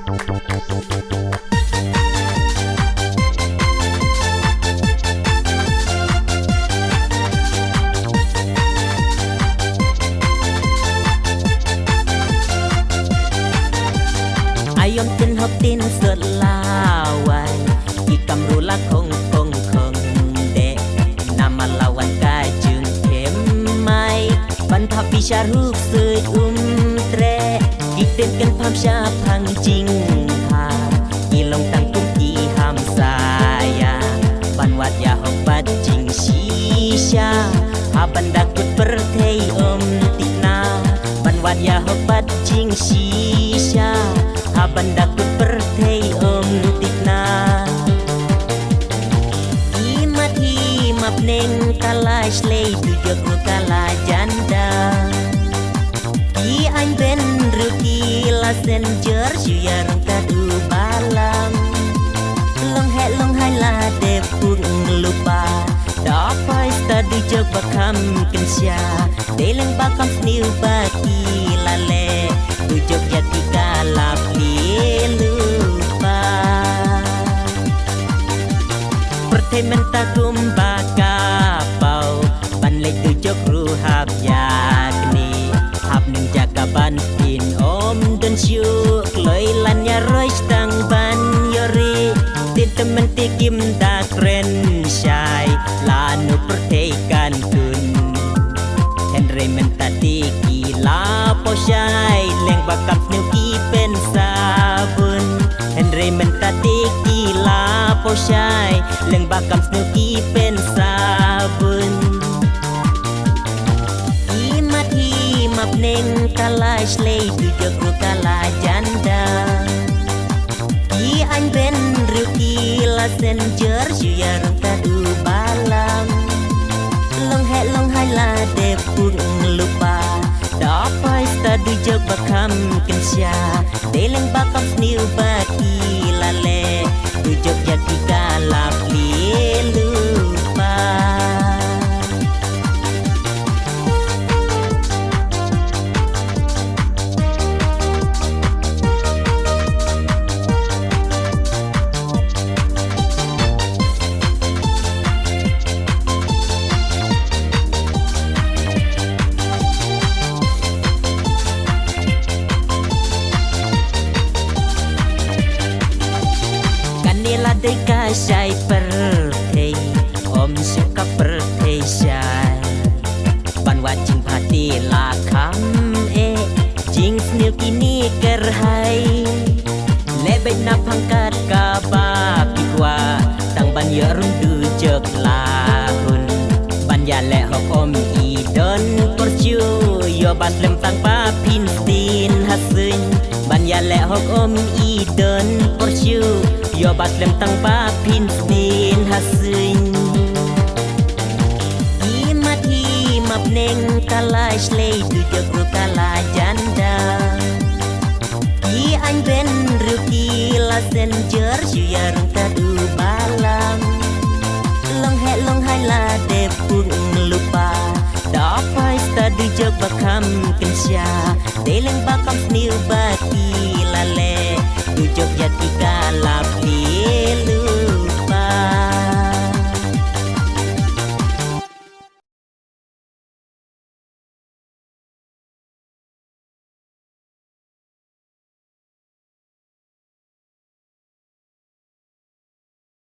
ยมตินหกตินเสือลาวันอีกำรูละคงเด็กนำมาลาวันกายจึงเข็มไม่บรรพบิชารูปเสยเตรอีกเต้นกันพามชาพังจริงพาอีลงตั้งตุ้งอีหามสายาบันวัดยาหกบัดจริงชีชาหาบันดักกุดประเทยตินาบันวัดยาหกบัดจริงชีชาbanda ku perthei tikna imap neng kalai slei tu jogru kala janda ki anh ben ruki la senjer suyarang kadu balam long hai la de pung lupa da pai stadu jog bakam kensya deleng bakam sniu baki lale tu jog jati kala lupa perthei menta kumba kapau ban lei tu jog ru hab yakni hab ning jaga ban pin dan syu kloi lan ya roi stang ban yori tin temen tikim da kren shai lanu perthei kan kun henry menta tiki la po shai leng bakam sniu ki pen sabun henry menta tiki la po shai leng bakam sniu ki pen sabun imap neng kalai slei tu jogru kala janda ki anh ben ruki la senjer suyarang kadu balam long hai la de pung lupa da pai stadu jog bakam kensya deleng bakam sniu baki lale tu jog jati kala lupa Dei ka shai perthei suka perthei shai ban wa jing phati la kham jing sniu kini ker hai le bai na phangkat ka ba pikwa tang ban ya run du jok la hun ban ya le hok i don porchu yo ban lem tang pa pin tin hasin ban ya le hok i don porchu yo bat lem tang pa pin sin hasin imap neng kalai slei tu jogru kala janda ki anh ben ruki la senjer suyarang kadu balam long hai la de pung lupa da pai stadu jog bakam kensya deleng bakam sniu baki lale